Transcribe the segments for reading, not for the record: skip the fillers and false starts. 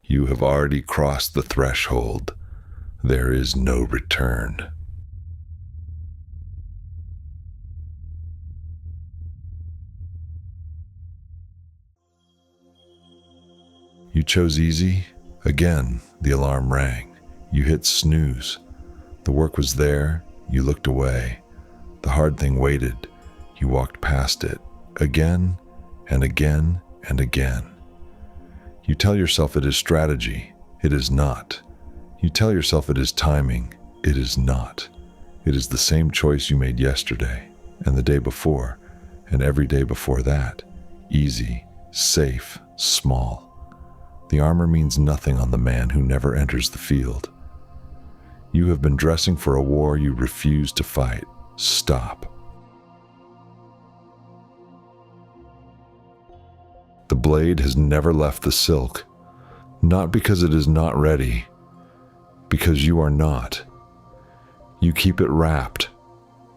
You have already crossed the threshold. There is no return. You chose easy. Again, the alarm rang. You hit snooze. The work was there. You looked away. The hard thing waited. You walked past it. Again and again and again. You tell yourself it is strategy. It is not. You tell yourself it is timing. It is not. It is the same choice you made yesterday and the day before and every day before that. Easy, safe, small. The armor means nothing on the man who never enters the field. You have been dressing for a war you refuse to fight. Stop. The blade has never left the silk, not because it is not ready, because you are not. You keep it wrapped,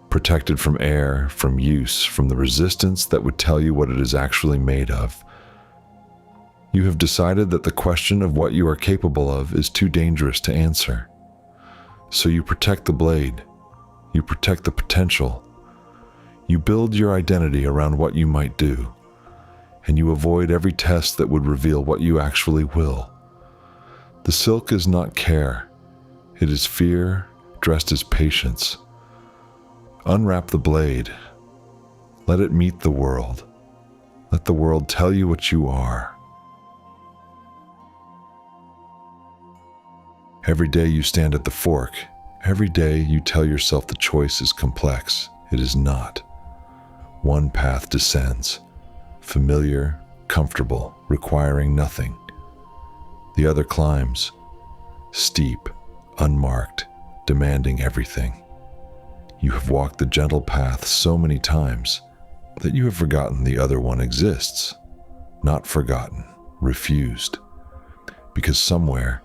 protected from air, from use, from the resistance that would tell you what it is actually made of. You have decided that the question of what you are capable of is too dangerous to answer. So you protect the blade. You protect the potential. You build your identity around what you might do, and you avoid every test that would reveal what you actually will. The silk is not care. It is fear dressed as patience. Unwrap the blade. Let it meet the world. Let the world tell you what you are. Every day you stand at the fork. Every day you tell yourself the choice is complex. It is not. One path descends, familiar, comfortable, requiring nothing. The other climbs, steep, unmarked, demanding everything. You have walked the gentle path so many times that you have forgotten the other one exists. Not forgotten, refused. Because somewhere,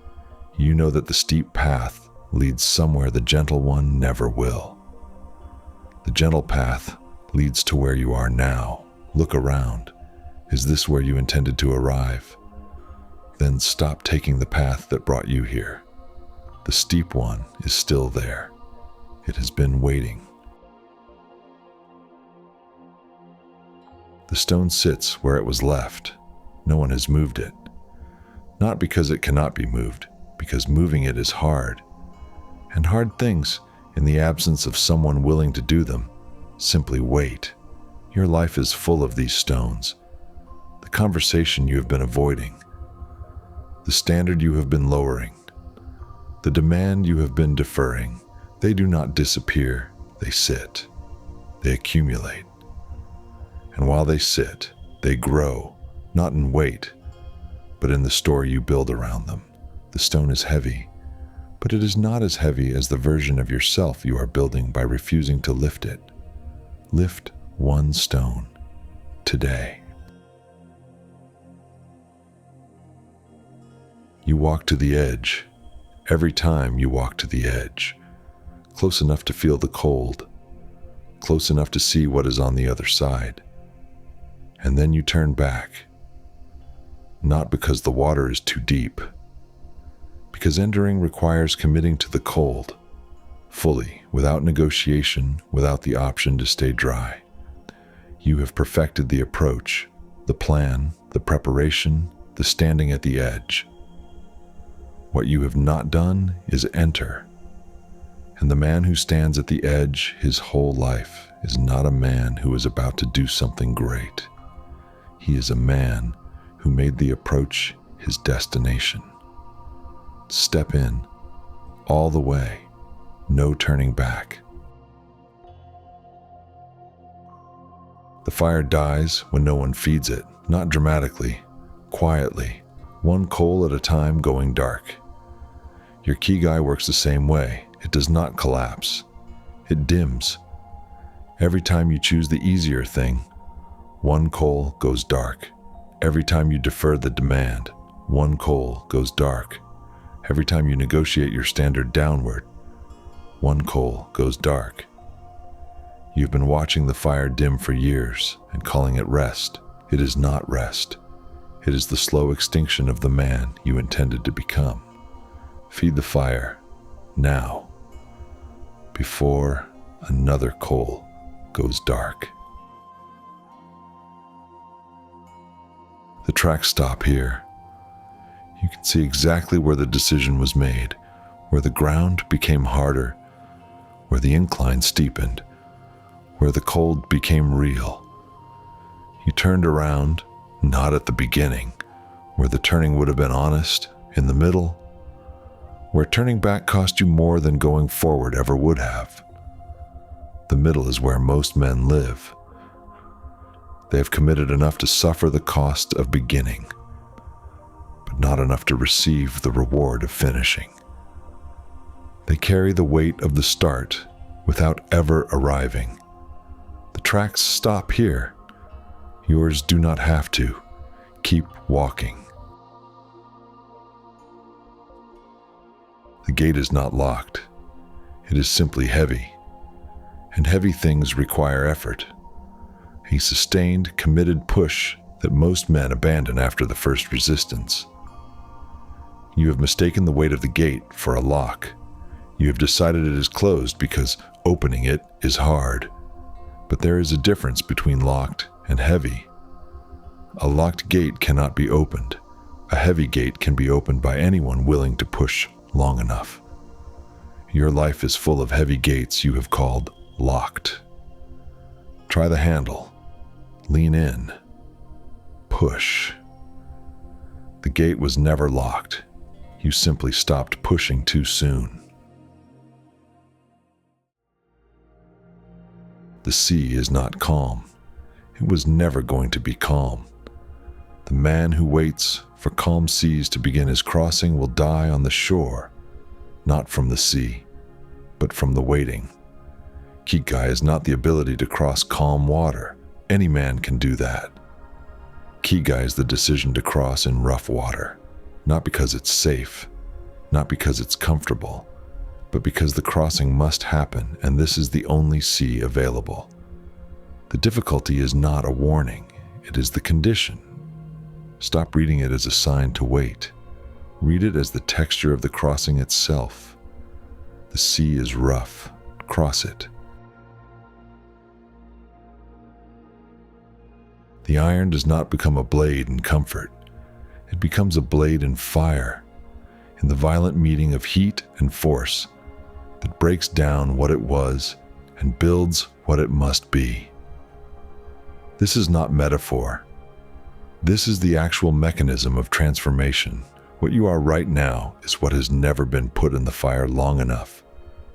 you know that the steep path leads somewhere the gentle one never will. The gentle path leads to where you are now. Look around. Is this where you intended to arrive? Then stop taking the path that brought you here. The steep one is still there. It has been waiting. The stone sits where it was left. No one has moved it. Not because it cannot be moved, because moving it is hard. And hard things, in the absence of someone willing to do them, simply wait. Your life is full of these stones. The conversation you have been avoiding. The standard you have been lowering. The demand you have been deferring. They do not disappear, they sit. They accumulate. And while they sit, they grow, not in weight, but in the story you build around them. The stone is heavy, but it is not as heavy as the version of yourself you are building by refusing to lift it. Lift one stone today. You walk to the edge. Every time you walk to the edge, close enough to feel the cold, close enough to see what is on the other side. And then you turn back, not because the water is too deep, because entering requires committing to the cold, fully, without negotiation, without the option to stay dry. You have perfected the approach, the plan, the preparation, the standing at the edge. What you have not done is enter. And the man who stands at the edge his whole life is not a man who is about to do something great. He is a man who made the approach his destination. Step in, all the way, no turning back. The fire dies when no one feeds it, not dramatically, quietly, one coal at a time going dark. Your KIGAI works the same way. It does not collapse. It dims. Every time you choose the easier thing, one coal goes dark. Every time you defer the demand, one coal goes dark. Every time you negotiate your standard downward, one coal goes dark. You've been watching the fire dim for years and calling it rest. It is not rest. It is the slow extinction of the man you intended to become. Feed the fire, now, before another coal goes dark. The tracks stop here. You can see exactly where the decision was made, where the ground became harder, where the incline steepened, where the cold became real. You turned around, not at the beginning, where the turning would have been honest, in the middle, where turning back cost you more than going forward ever would have. The middle is where most men live. They have committed enough to suffer the cost of beginning, but not enough to receive the reward of finishing. They carry the weight of the start without ever arriving. The tracks stop here. Yours do not have to. Keep walking. The gate is not locked. It is simply heavy. And heavy things require effort. A sustained, committed push that most men abandon after the first resistance. You have mistaken the weight of the gate for a lock. You have decided it is closed because opening it is hard. But there is a difference between locked and heavy. A locked gate cannot be opened. A heavy gate can be opened by anyone willing to push long enough. Your life is full of heavy gates you have called locked. Try the handle. Lean in. Push. The gate was never locked. You simply stopped pushing too soon. The sea is not calm. It was never going to be calm. The man who waits for calm seas to begin his crossing will die on the shore, not from the sea, but from the waiting. KIGAI is not the ability to cross calm water. Any man can do that. KIGAI is the decision to cross in rough water, not because it's safe, not because it's comfortable, but because the crossing must happen, and this is the only sea available. The difficulty is not a warning, it is the condition. Stop reading it as a sign to wait. Read it as the texture of the crossing itself. The sea is rough. Cross it. The iron does not become a blade in comfort. It becomes a blade in fire, in the violent meeting of heat and force that breaks down what it was and builds what it must be. This is not metaphor. This is the actual mechanism of transformation. What you are right now is what has never been put in the fire long enough.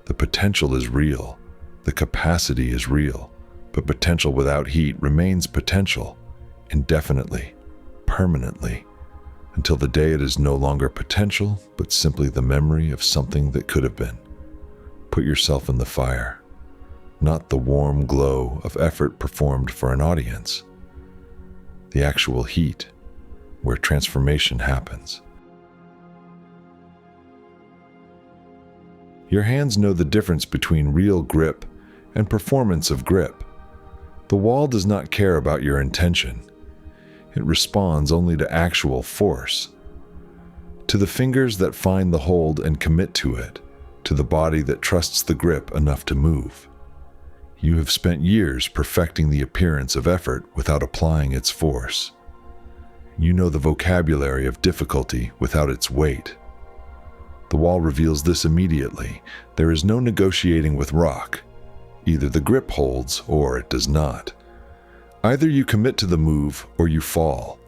The potential is real. The capacity is real. But potential without heat remains potential, indefinitely, permanently, until the day it is no longer potential, but simply the memory of something that could have been. Put yourself in the fire, not the warm glow of effort performed for an audience. The actual heat, where transformation happens. Your hands know the difference between real grip and performance of grip. The wall does not care about your intention. It responds only to actual force. To the fingers that find the hold and commit to it, to the body that trusts the grip enough to move. You have spent years perfecting the appearance of effort without applying its force. You know the vocabulary of difficulty without its weight. The wall reveals this immediately. There is no negotiating with rock. Either the grip holds or it does not. Either you commit to the move or you fall.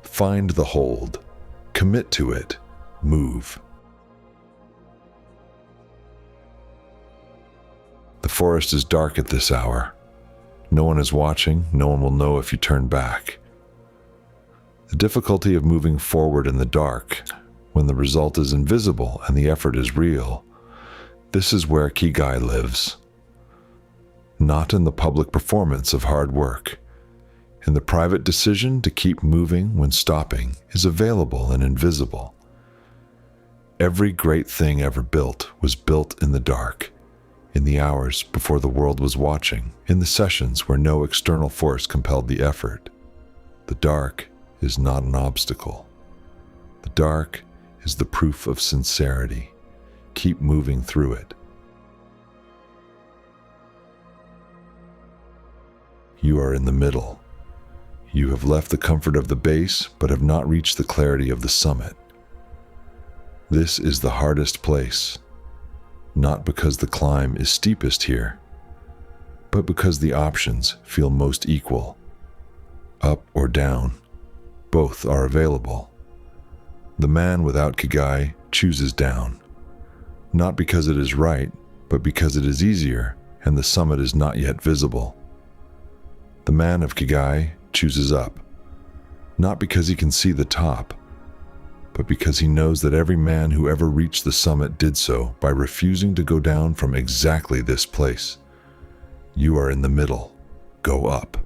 Find the hold. Commit to it. Move. The forest is dark at this hour. No one is watching. No one will know if you turn back. The difficulty of moving forward in the dark, when the result is invisible and the effort is real, this is where KIGAI lives. Not in the public performance of hard work. And the private decision to keep moving when stopping is available and invisible. Every great thing ever built was built in the dark, in the hours before the world was watching, in the sessions where no external force compelled the effort. The dark is not an obstacle. The dark is the proof of sincerity. Keep moving through it. You are in the middle. You have left the comfort of the base, but have not reached the clarity of the summit. This is the hardest place, not because the climb is steepest here, but because the options feel most equal. Up or down, both are available. The man without KIGAI chooses down, not because it is right, but because it is easier and the summit is not yet visible. The man of KIGAI chooses up, not because he can see the top, but because he knows that every man who ever reached the summit did so by refusing to go down from exactly this place. You are in the middle. Go up.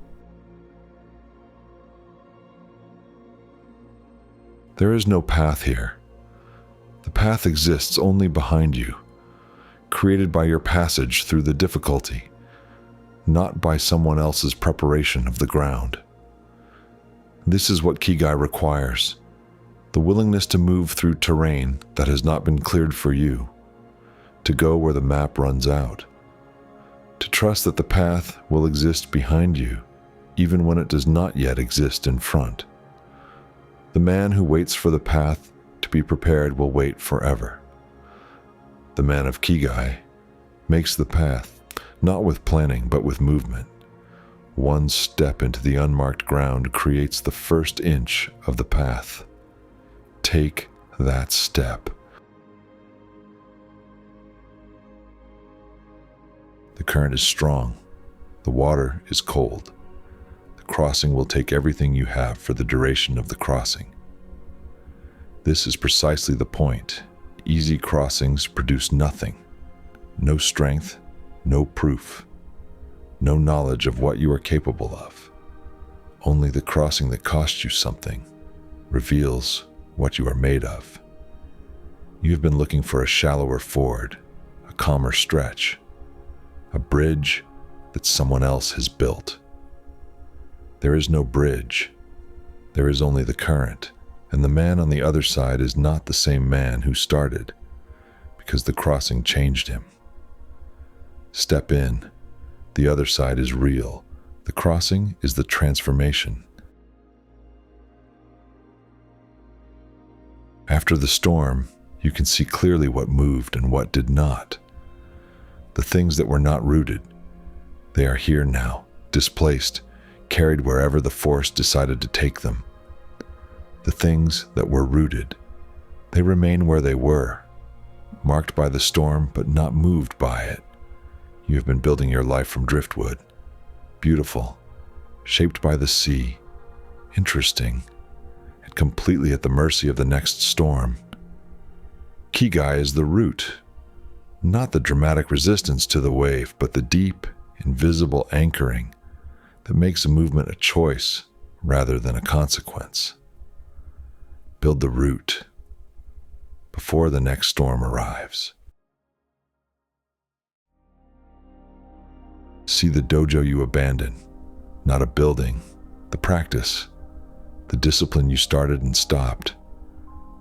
There is no path here. The path exists only behind you, created by your passage through the difficulty, not by someone else's preparation of the ground. This is what KIGAI requires: the willingness to move through terrain that has not been cleared for you, to go where the map runs out, to trust that the path will exist behind you, even when it does not yet exist in front. The man who waits for the path to be prepared will wait forever. The man of KIGAI makes the path, not with planning, but with movement. One step into the unmarked ground creates the first inch of the path. Take that step. The current is strong. The water is cold. The crossing will take everything you have for the duration of the crossing. This is precisely the point. Easy crossings produce nothing. No strength, no proof, no knowledge of what you are capable of. Only the crossing that costs you something reveals what you are made of. You have been looking for a shallower ford, a calmer stretch, a bridge that someone else has built. There is no bridge. There is only the current, and the man on the other side is not the same man who started, because the crossing changed him. Step in. The other side is real. The crossing is the transformation. After the storm, you can see clearly what moved and what did not. The things that were not rooted, they are here now, displaced, carried wherever the force decided to take them. The things that were rooted, they remain where they were, marked by the storm but not moved by it. You have been building your life from driftwood. Beautiful, shaped by the sea, interesting, and completely at the mercy of the next storm. KIGAI is the root, not the dramatic resistance to the wave, but the deep, invisible anchoring that makes a movement a choice rather than a consequence. Build the root before the next storm arrives. See the dojo you abandoned, not a building, the practice, the discipline you started and stopped,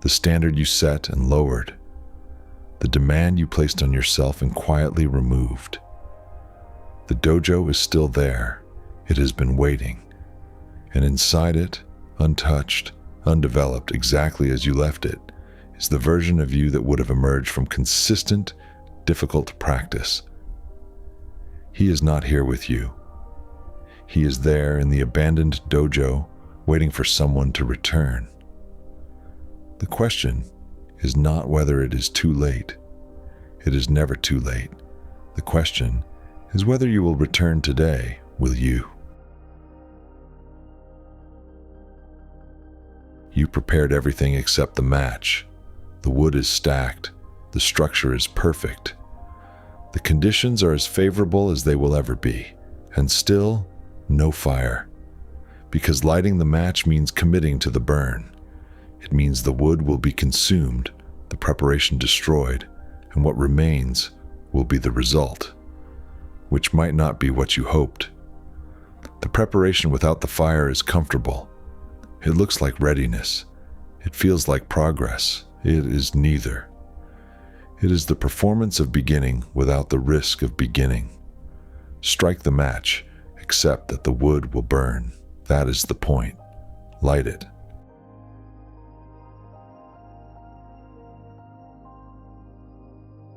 the standard you set and lowered, the demand you placed on yourself and quietly removed. The dojo is still there. It has been waiting. And inside it, untouched, undeveloped, exactly as you left it, is the version of you that would have emerged from consistent, difficult practice. He is not here with you. He is there in the abandoned dojo, waiting for someone to return. The question is not whether it is too late. It is never too late. The question is whether you will return today, will you? You prepared everything except the match. The wood is stacked. The structure is perfect. The conditions are as favorable as they will ever be, and still, no fire. Because lighting the match means committing to the burn. It means the wood will be consumed, the preparation destroyed, and what remains will be the result, which might not be what you hoped. The preparation without the fire is comfortable. It looks like readiness. It feels like progress. It is neither. It is the performance of beginning without the risk of beginning. Strike the match, accept that the wood will burn. That is the point. Light it.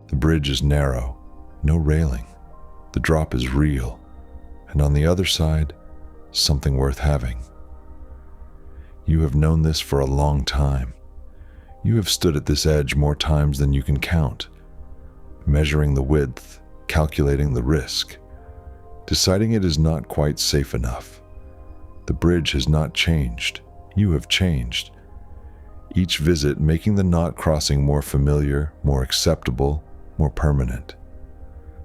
The bridge is narrow, no railing. The drop is real, and on the other side, something worth having. You have known this for a long time. You have stood at this edge more times than you can count, measuring the width, calculating the risk, deciding it is not quite safe enough. The bridge has not changed. You have changed. Each visit making the knot crossing more familiar, more acceptable, more permanent.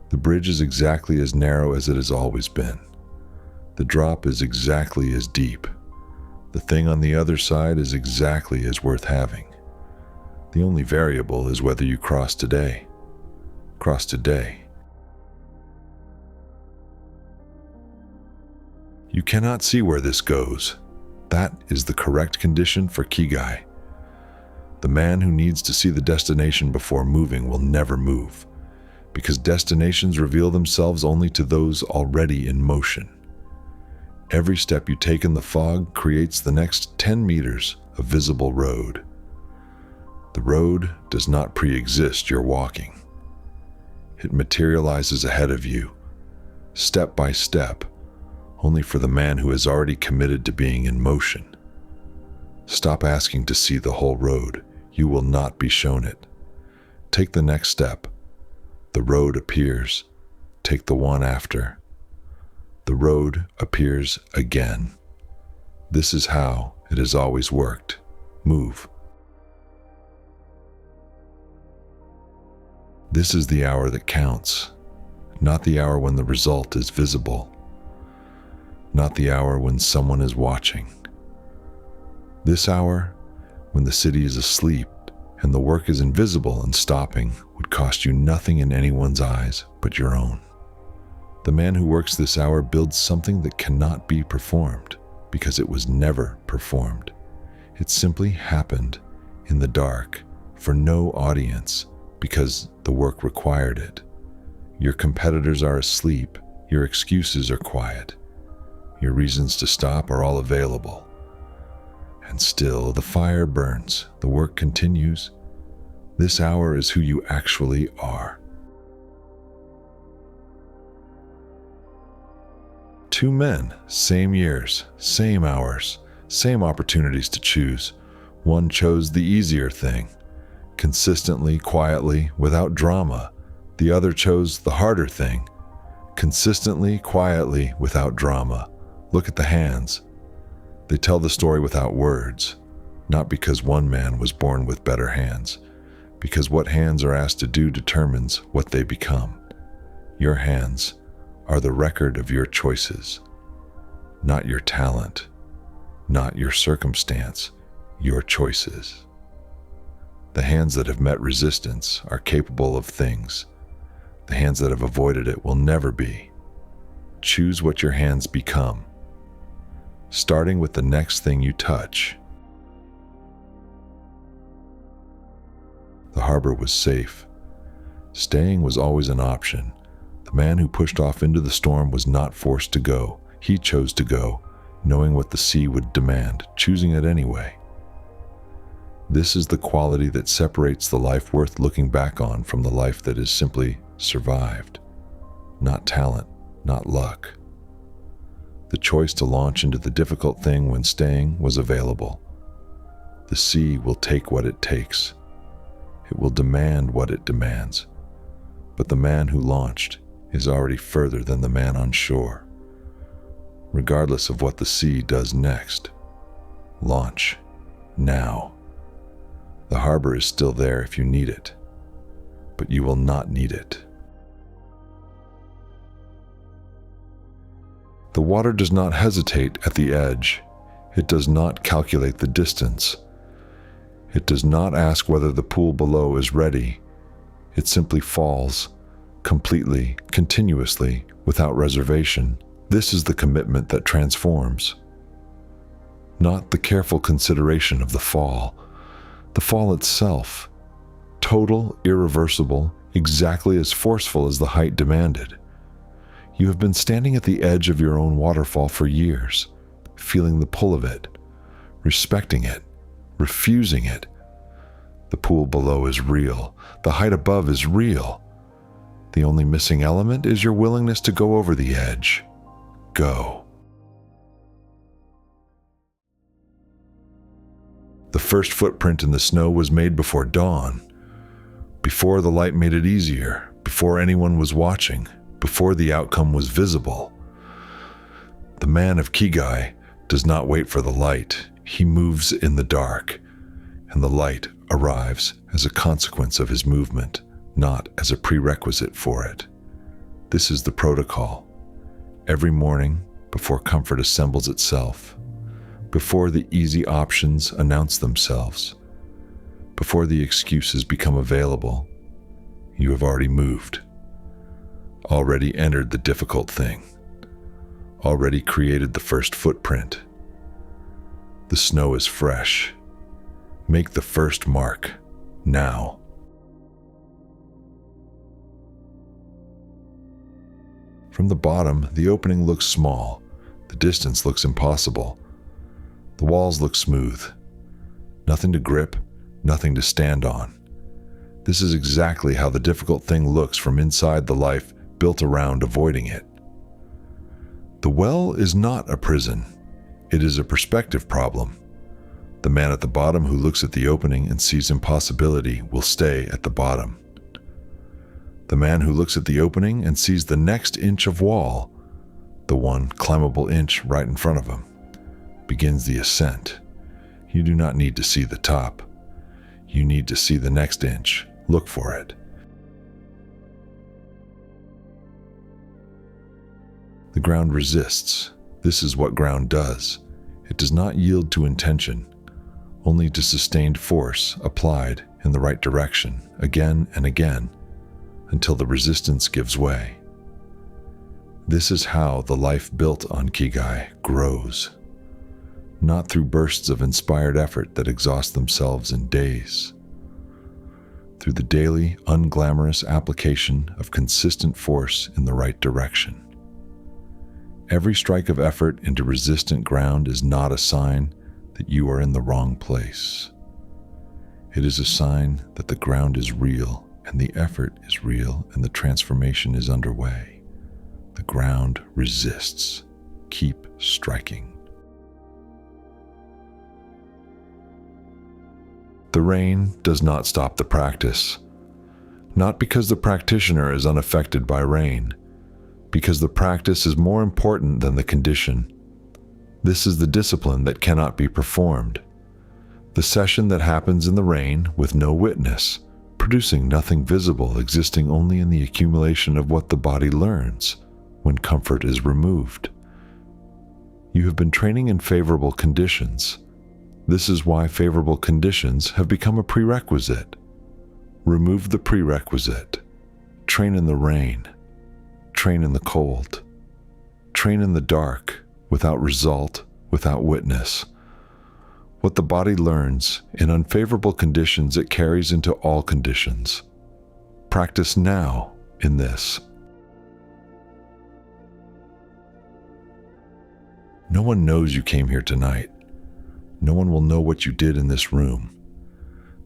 The bridge is exactly as narrow as it has always been. The drop is exactly as deep. The thing on the other side is exactly as worth having. The only variable is whether you cross today. Cross today. You cannot see where this goes. That is the correct condition for KIGAI. The man who needs to see the destination before moving will never move, because destinations reveal themselves only to those already in motion. Every step you take in the fog creates the next 10 meters of visible road. The road does not pre-exist your walking. It materializes ahead of you, step by step, only for the man who has already committed to being in motion. Stop asking to see the whole road. You will not be shown it. Take the next step. The road appears. Take the one after. The road appears again. This is how it has always worked. Move. This is the hour that counts, not the hour when the result is visible, not the hour when someone is watching. This hour, when the city is asleep and the work is invisible and stopping, would cost you nothing in anyone's eyes but your own. The man who works this hour builds something that cannot be performed because it was never performed. It simply happened in the dark for no audience because the work required it. Your competitors are asleep. Your excuses are quiet. Your reasons to stop are all available. And still the fire burns. The work continues. This hour is who you actually are. Two men, same years, same hours, same opportunities to choose. One chose the easier thing, consistently, quietly, without drama. The other chose the harder thing, consistently, quietly, without drama. Look at the hands. They tell the story without words, not because one man was born with better hands, because what hands are asked to do determines what they become. Your hands are the record of your choices, not your talent, not your circumstance, your choices. The hands that have met resistance are capable of things. The hands that have avoided it will never be. Choose what your hands become, starting with the next thing you touch. The harbor was safe. Staying was always an option. The man who pushed off into the storm was not forced to go. He chose to go, knowing what the sea would demand, choosing it anyway. This is the quality that separates the life worth looking back on from the life that is simply survived. Not talent, not luck. The choice to launch into the difficult thing when staying was available. The sea will take what it takes. It will demand what it demands. But the man who launched is already further than the man on shore. Regardless of what the sea does next, launch now. The harbor is still there if you need it, but you will not need it. The water does not hesitate at the edge. It does not calculate the distance. It does not ask whether the pool below is ready. It simply falls, completely, continuously, without reservation. This is the commitment that transforms. not the careful consideration of the fall itself, total, irreversible, exactly as forceful as the height demanded. You have been standing at the edge of your own waterfall for years, feeling the pull of it, respecting it, refusing it. The pool below is real. The height above is real. The only missing element is your willingness to go over the edge. Go. The first footprint in the snow was made before dawn, before the light made it easier, before anyone was watching, before the outcome was visible. The man of KIGAI does not wait for the light. He moves in the dark, and the light arrives as a consequence of his movement, not as a prerequisite for it. This is the protocol. Every morning, before comfort assembles itself, before the easy options announce themselves, before the excuses become available, you have already moved, already entered the difficult thing, already created the first footprint. The snow is fresh. Make the first mark, now. From the bottom, the opening looks small. The distance looks impossible. The walls look smooth. Nothing to grip, nothing to stand on. This is exactly how the difficult thing looks from inside the life built around avoiding it. The well is not a prison. It is a perspective problem. The man at the bottom who looks at the opening and sees impossibility will stay at the bottom. The man who looks at the opening and sees the next inch of wall, the one climbable inch right in front of him, begins the ascent. You do not need to see the top. You need to see the next inch. Look for it. The ground resists. This is what ground does. It does not yield to intention, only to sustained force applied in the right direction again and again until the resistance gives way. This is how the life built on KIGAI grows, not through bursts of inspired effort that exhaust themselves in days, through the daily, unglamorous application of consistent force in the right direction. Every strike of effort into resistant ground is not a sign that you are in the wrong place. It is a sign that the ground is real and the effort is real and the transformation is underway. The ground resists. Keep striking. The rain does not stop the practice, not because the practitioner is unaffected by rain, because the practice is more important than the condition. This is the discipline that cannot be performed. The session that happens in the rain with no witness, producing nothing visible, existing only in the accumulation of what the body learns when comfort is removed. You have been training in favorable conditions. This is why favorable conditions have become a prerequisite. Remove the prerequisite. Train in the rain. Train in the cold. Train in the dark, without result, without witness. What the body learns in unfavorable conditions, it carries into all conditions. Practice now in this. No one knows you came here tonight. No one will know what you did in this room.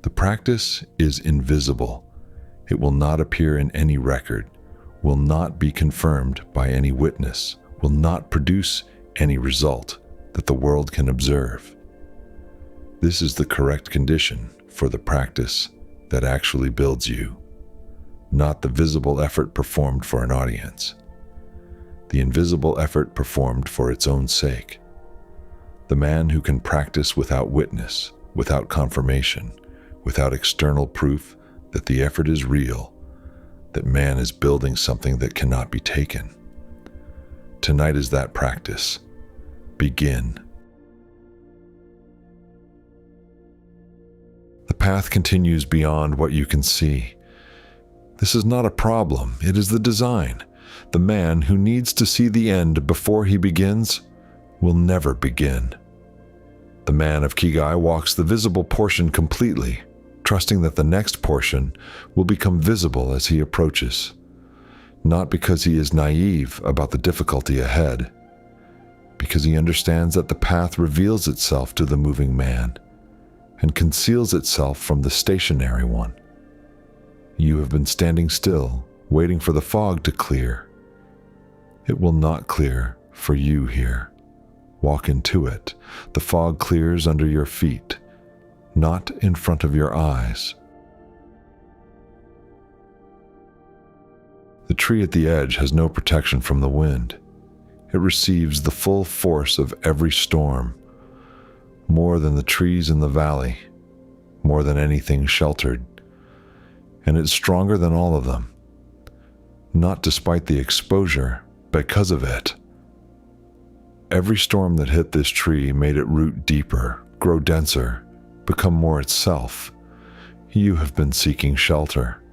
The practice is invisible. It will not appear in any record, will not be confirmed by any witness, will not produce any result that the world can observe. This is the correct condition for the practice that actually builds you, not the visible effort performed for an audience, the invisible effort performed for its own sake. The man who can practice without witness, without confirmation, without external proof that the effort is real, that man is building something that cannot be taken. Tonight is that practice. Begin. The path continues beyond what you can see. This is not a problem, it is the design. The man who needs to see the end before he begins will never begin. The man of KIGAI walks the visible portion completely, trusting that the next portion will become visible as he approaches, not because he is naive about the difficulty ahead, because he understands that the path reveals itself to the moving man and conceals itself from the stationary one. You have been standing still, waiting for the fog to clear. It will not clear for you here. Walk into it. The fog clears under your feet, not in front of your eyes. The tree at the edge has no protection from the wind. It receives the full force of every storm, more than the trees in the valley, more than anything sheltered, and it's stronger than all of them, not despite the exposure, because of it. Every storm that hit this tree made it root deeper, grow denser, become more itself. You have been seeking shelter,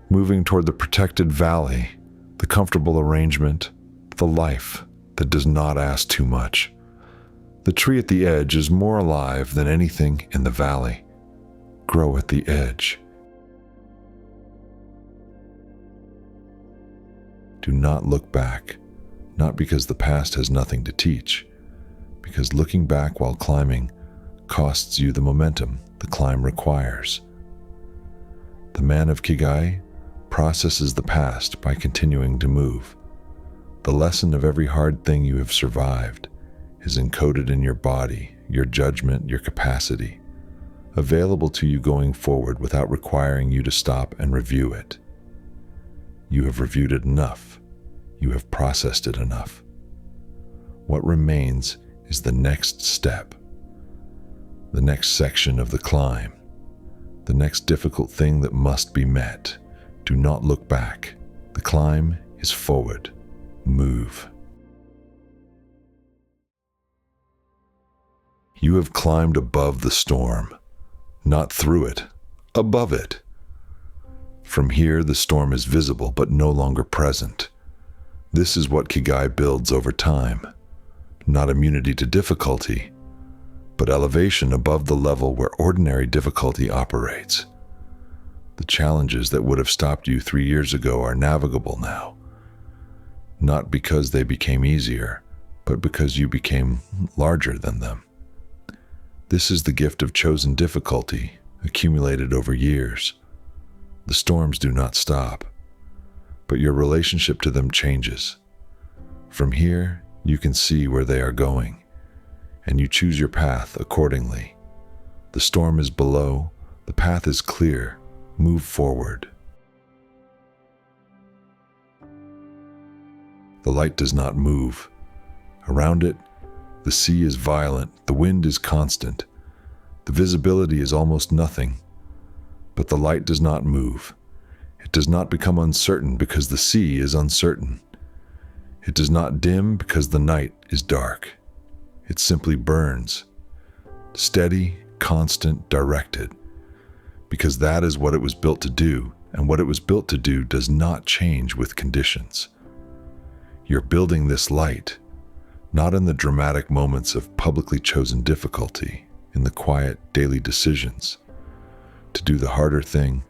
moving toward the protected valley, the comfortable arrangement, the life that does not ask too much. The tree at the edge is more alive than anything in the valley. Grow at the edge. Do not look back, not because the past has nothing to teach, because looking back while climbing costs you the momentum the climb requires. The man of KIGAI processes the past by continuing to move. The lesson of every hard thing you have survived is encoded in your body, your judgment, your capacity, available to you going forward without requiring you to stop and review it. You have reviewed it enough. You have processed it enough. What remains is the next step, the next section of the climb, the next difficult thing that must be met. Do not look back. The climb is forward. Move. You have climbed above the storm, not through it, above it. From here, the storm is visible but no longer present. This is what KIGAI builds over time. Not immunity to difficulty, but elevation above the level where ordinary difficulty operates. The challenges that would have stopped you 3 years ago are navigable now. Not because they became easier, but because you became larger than them. This is the gift of chosen difficulty, accumulated over years. The storms do not stop, but your relationship to them changes. From here, you can see where they are going, and you choose your path accordingly. The storm is below, the path is clear. Move forward. The light does not move. Around it, the sea is violent, the wind is constant. The visibility is almost nothing. But the light does not move. It does not become uncertain because the sea is uncertain. It does not dim because the night is dark. It simply burns. Steady, constant, directed. Because that is what it was built to do, and what it was built to do does not change with conditions. You're building this light, not in the dramatic moments of publicly chosen difficulty, in the quiet daily decisions, to do the harder thing,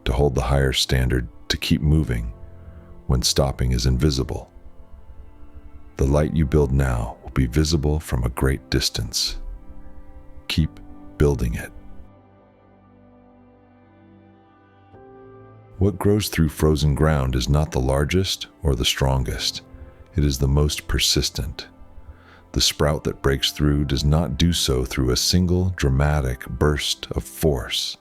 to hold the higher standard, to keep moving when stopping is invisible. The light you build now will be visible from a great distance. Keep building it. What grows through frozen ground is not the largest or the strongest. It is the most persistent. The sprout that breaks through does not do so through a single dramatic burst of force.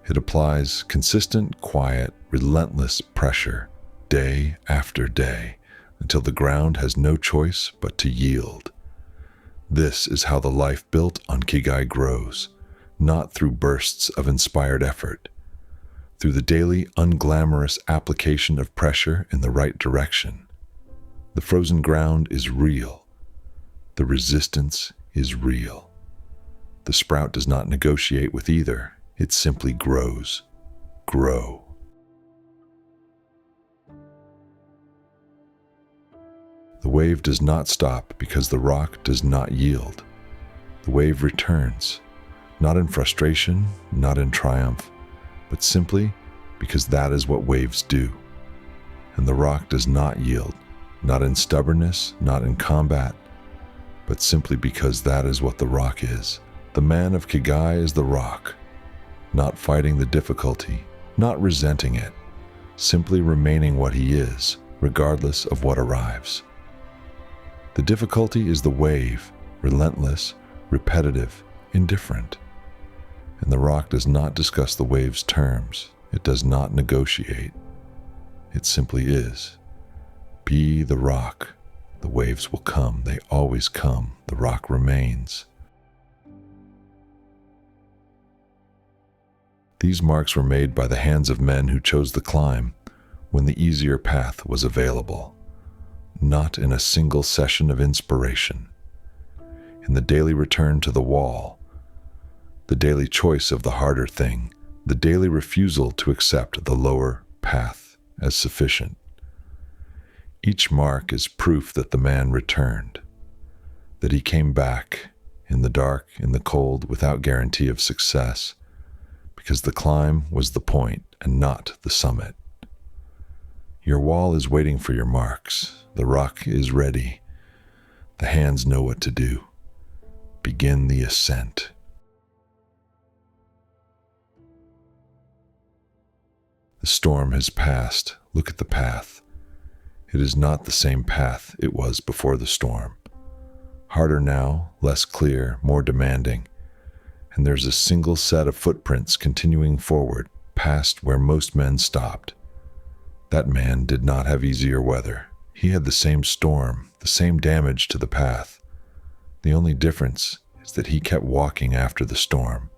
It applies consistent, quiet, relentless pressure day after day until the ground has no choice but to yield. This is how the life built on KIGAI grows, not through bursts of inspired effort, through the daily unglamorous application of pressure in the right direction. The frozen ground is real. The resistance is real. The sprout does not negotiate with either. It simply grows. Grow. The wave does not stop because the rock does not yield. The wave returns, not in frustration, not in triumph, but simply because that is what waves do. And the rock does not yield, not in stubbornness, not in combat, but simply because that is what the rock is. The man of KIGAI is the rock, not fighting the difficulty, not resenting it, simply remaining what he is, regardless of what arrives. The difficulty is the wave, relentless, repetitive, indifferent. And the rock does not discuss the wave's terms. It does not negotiate. It simply is. Be the rock. The waves will come. They always come. The rock remains. These marks were made by the hands of men who chose the climb when the easier path was available, not in a single session of inspiration. In the daily return to the wall, the daily choice of the harder thing, the daily refusal to accept the lower path as sufficient. Each mark is proof that the man returned, that he came back in the dark, in the cold, without guarantee of success, because the climb was the point and not the summit. Your wall is waiting for your marks. The rock is ready. The hands know what to do. Begin the ascent. The storm has passed. Look at the path. It is not the same path it was before the storm. Harder now, less clear, more demanding. And there's a single set of footprints continuing forward, past where most men stopped. That man did not have easier weather. He had the same storm, the same damage to the path. The only difference is that he kept walking after the storm,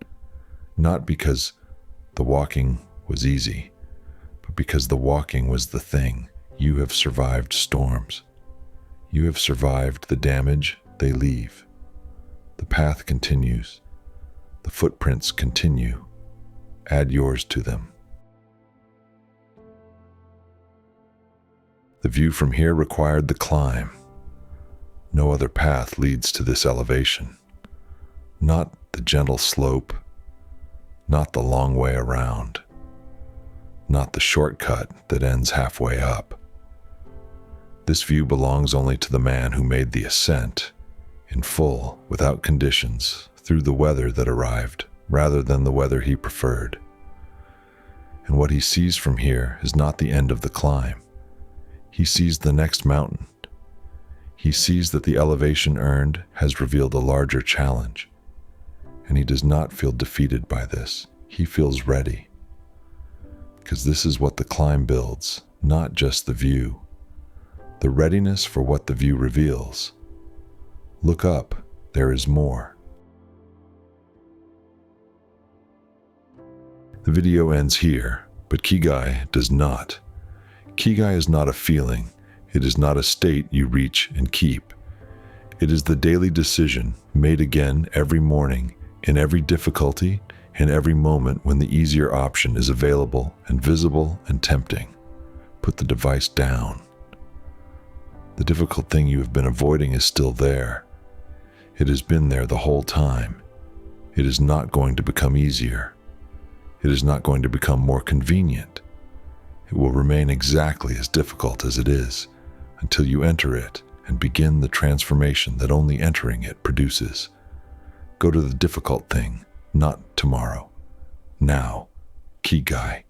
not because the walking was easy, but because the walking was the thing. You have survived storms. You have survived the damage they leave. The path continues. The footprints continue. Add yours to them. The view from here required the climb. No other path leads to this elevation. Not the gentle slope, not the long way around, not the shortcut that ends halfway up. This view belongs only to the man who made the ascent, in full, without conditions, through the weather that arrived, rather than the weather he preferred. And what he sees from here is not the end of the climb. He sees the next mountain. He sees that the elevation earned has revealed a larger challenge. And he does not feel defeated by this. He feels ready. Because this is what the climb builds, not just the view. The readiness for what the view reveals. Look up, there is more. The video ends here, but KIGAI does not. KIGAI is not a feeling. It is not a state you reach and keep. It is the daily decision made again every morning, in every difficulty, in every moment when the easier option is available and visible and tempting. Put the device down. The difficult thing you have been avoiding is still there. It has been there the whole time. It is not going to become easier. It is not going to become more convenient. It will remain exactly as difficult as it is until you enter it and begin the transformation that only entering it produces. Go to the difficult thing, not tomorrow. Now, KIGAI.